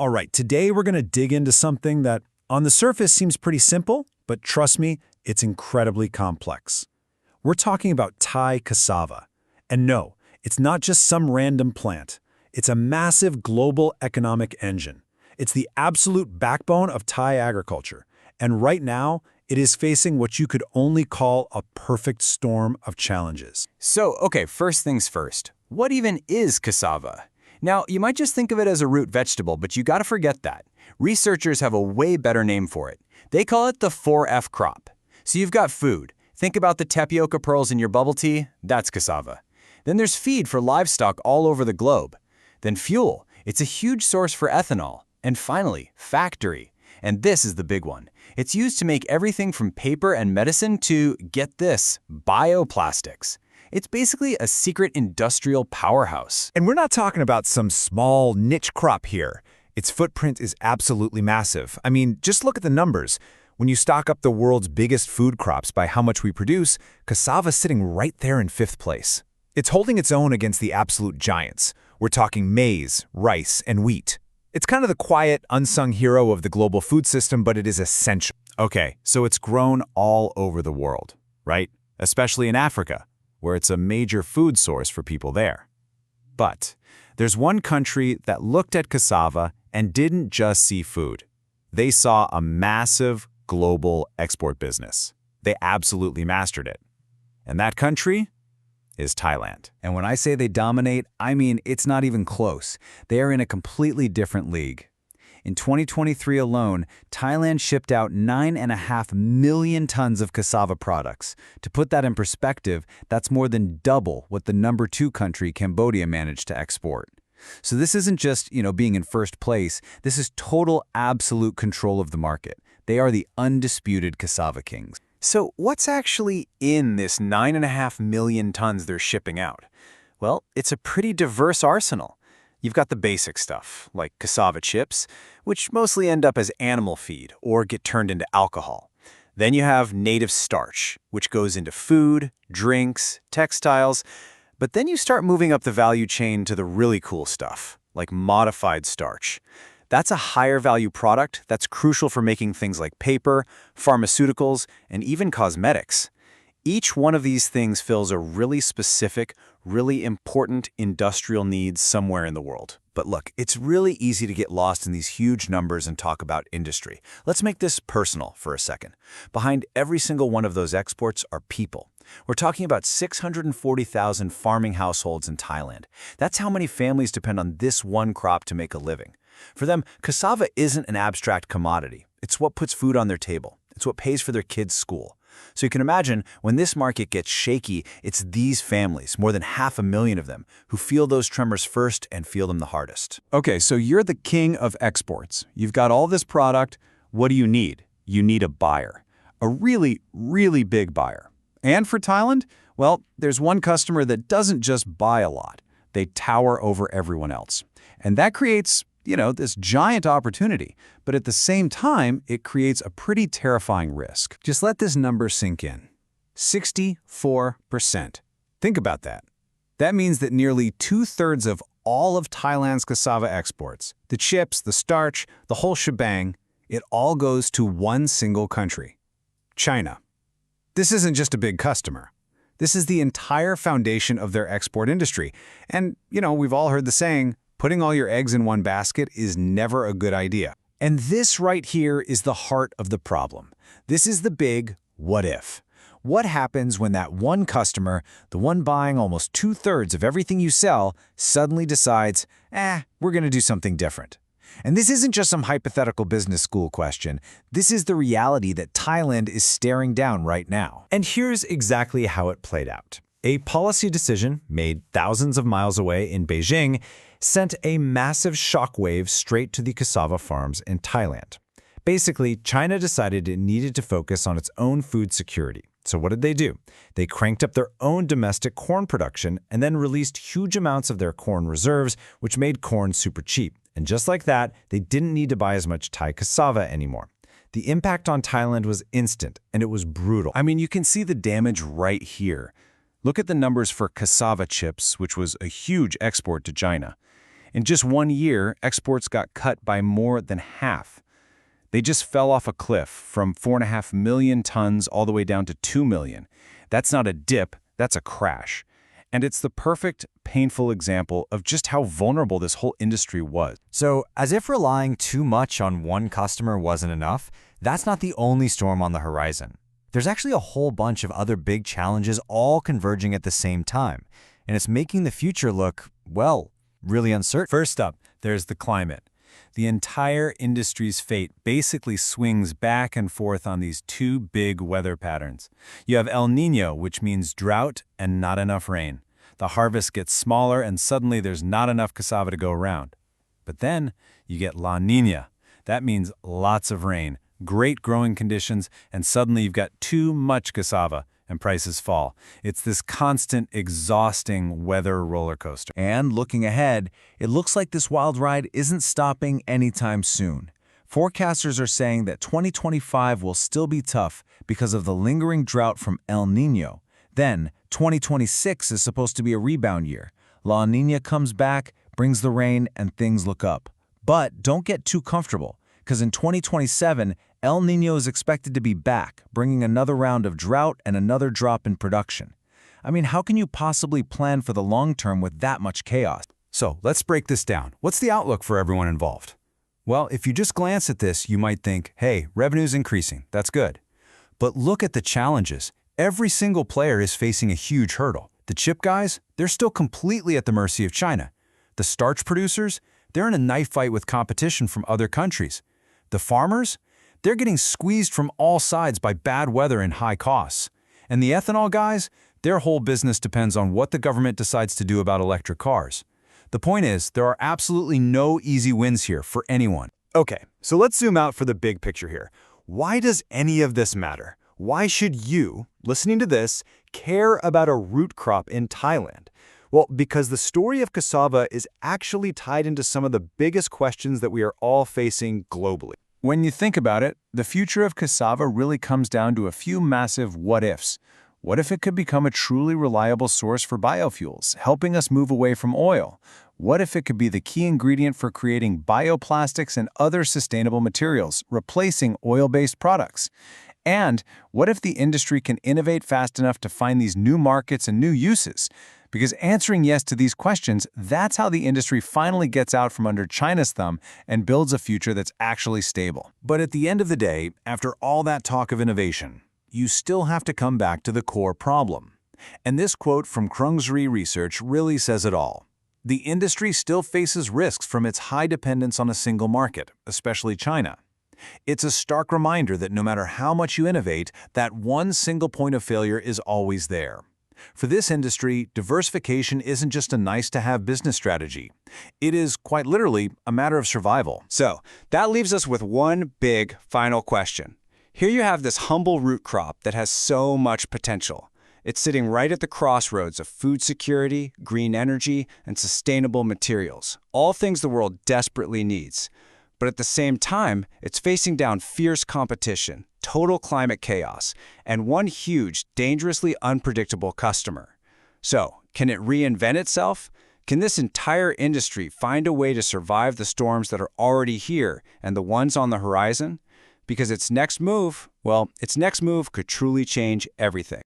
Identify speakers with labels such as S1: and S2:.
S1: All right, today we're going to dig into something that on the surface seems pretty simple, but trust me, it's incredibly complex. We're talking about Thai cassava. And no, it's not just some random plant. It's a massive global economic engine. It's the absolute backbone of Thai agriculture. And right now, it is facing what you could only call a perfect storm of challenges.
S2: So, okay, first things first. What even is cassava? Now, you might just think of it as a root vegetable, but you gotta forget that. Researchers have a way better name for it. They call it the 4F crop. So you've got food. Think about the tapioca pearls in your bubble tea. That's cassava. Then there's feed for livestock all over the globe. Then fuel. It's a huge source for ethanol. And finally, factory. And this is the big one. It's used to make everything from paper and medicine to, get this, bioplastics. It's basically a secret industrial powerhouse.
S3: And we're not talking about some small niche crop here. Its footprint is absolutely massive. I mean, just look at the numbers. When you stock up the world's biggest food crops by how much we produce, cassava's sitting right there in 5th place. It's holding its own against the absolute giants. We're talking maize, rice, and wheat. It's kind of the quiet, unsung hero of the global food system, but it is essential. Okay, so it's grown all over the world, right? Especially in Africa, where it's a major food source for people there. But there's one country that looked at cassava and didn't just see food. They saw a massive global export business. They absolutely mastered it. And that country is Thailand.
S4: And when I say they dominate, I mean it's not even close. They are in a completely different league. In 2023 alone, Thailand shipped out 9.5 million tons of cassava products. To put that in perspective, that's more than double what the number 2 country, Cambodia, managed to export. So this isn't just, being in first place. This is total, absolute control of the market. They are the undisputed cassava kings.
S2: So what's actually in this 9.5 million tons they're shipping out? Well, it's a pretty diverse arsenal. You've got the basic stuff, like cassava chips, which mostly end up as animal feed or get turned into alcohol. Then you have native starch, which goes into food, drinks, textiles. But then you start moving up the value chain to the really cool stuff, like modified starch. That's a higher value product that's crucial for making things like paper, pharmaceuticals, and even cosmetics. Each one of these things fills a really specific, really important industrial need somewhere in the world.
S3: But look, it's really easy to get lost in these huge numbers and talk about industry. Let's make this personal for a second. Behind every single one of those exports are people. We're talking about 640,000 farming households in Thailand. That's how many families depend on this one crop to make a living. For them, cassava isn't an abstract commodity. It's what puts food on their table. It's what pays for their kids' school. So you can imagine when this market gets shaky, it's these families, more than 500,000 of them, who feel those tremors first and feel them the hardest.
S4: Okay, so you're the king of exports. You've got all this product. What do you need? You need a buyer. A really, really big buyer. And for Thailand, well, there's one customer that doesn't just buy a lot. They tower over everyone else. And that creates, this giant opportunity. But at the same time, it creates a pretty terrifying risk.
S3: Just let this number sink in. 64%. Think about that. That means that nearly 2/3 of all of Thailand's cassava exports, the chips, the starch, the whole shebang, it all goes to one single country, China. This isn't just a big customer. This is the entire foundation of their export industry. And, we've all heard the saying, putting all your eggs in one basket is never a good idea. And this right here is the heart of the problem. This is the big what if. What happens when that one customer, the one buying almost 2/3 of everything you sell, suddenly decides, we're going to do something different? And this isn't just some hypothetical business school question. This is the reality that Thailand is staring down right now. And here's exactly how it played out. A policy decision made thousands of miles away in Beijing sent a massive shockwave straight to the cassava farms in Thailand. Basically, China decided it needed to focus on its own food security. So what did they do? They cranked up their own domestic corn production and then released huge amounts of their corn reserves, which made corn super cheap. And just like that, they didn't need to buy as much Thai cassava anymore. The impact on Thailand was instant, and it was brutal.
S2: I mean, you can see the damage right here. Look at the numbers for cassava chips, which was a huge export to China. In just 1 year, exports got cut by more than half. They just fell off a cliff from 4.5 million tons all the way down to 2 million. That's not a dip, that's a crash. And it's the perfect, painful example of just how vulnerable this whole industry was.
S4: So, as if relying too much on one customer wasn't enough, that's not the only storm on the horizon. There's actually a whole bunch of other big challenges all converging at the same time, and it's making the future look, well, really uncertain.
S1: First up, there's the climate. The entire industry's fate basically swings back and forth on these two big weather patterns. You have El Niño, which means drought and not enough rain. The harvest gets smaller and suddenly there's not enough cassava to go around. But then you get La Niña. That means lots of rain, great growing conditions, and suddenly you've got too much cassava and prices fall. It's this constant, exhausting weather roller coaster.
S3: And looking ahead, it looks like this wild ride isn't stopping anytime soon. Forecasters are saying that 2025 will still be tough because of the lingering drought from El Niño. Then, 2026 is supposed to be a rebound year. La Niña comes back, brings the rain, and things look up. But don't get too comfortable, because in 2027, El Niño is expected to be back, bringing another round of drought and another drop in production. I mean, how can you possibly plan for the long term with that much chaos?
S1: So let's break this down. What's the outlook for everyone involved? Well, if you just glance at this, you might think, hey, revenue's increasing, that's good. But look at the challenges. Every single player is facing a huge hurdle. The chip guys, they're still completely at the mercy of China. The starch producers, they're in a knife fight with competition from other countries. The farmers, they're getting squeezed from all sides by bad weather and high costs. And the ethanol guys, their whole business depends on what the government decides to do about electric cars. The point is, there are absolutely no easy wins here for anyone.
S2: Okay, so let's zoom out for the big picture here. Why does any of this matter? Why should you, listening to this, care about a root crop in Thailand? Well, because the story of cassava is actually tied into some of the biggest questions that we are all facing globally. When you think about it, the future of cassava really comes down to a few massive what-ifs. What if it could become a truly reliable source for biofuels, helping us move away from oil? What if it could be the key ingredient for creating bioplastics and other sustainable materials, replacing oil-based products? And what if the industry can innovate fast enough to find these new markets and new uses? Because answering yes to these questions, that's how the industry finally gets out from under China's thumb and builds a future that's actually stable.
S1: But at the end of the day, after all that talk of innovation, you still have to come back to the core problem. And this quote from Krungsri Research really says it all. The industry still faces risks from its high dependence on a single market, especially China. It's a stark reminder that no matter how much you innovate, that one single point of failure is always there. For this industry, diversification isn't just a nice-to-have business strategy. It is, quite literally, a matter of survival.
S2: So, that leaves us with one big final question. Here you have this humble root crop that has so much potential. It's sitting right at the crossroads of food security, green energy, and sustainable materials, all things the world desperately needs. But at the same time, it's facing down fierce competition, total climate chaos, and one huge, dangerously unpredictable customer. So, can it reinvent itself? Can this entire industry find a way to survive the storms that are already here and the ones on the horizon? Because its next move could truly change everything.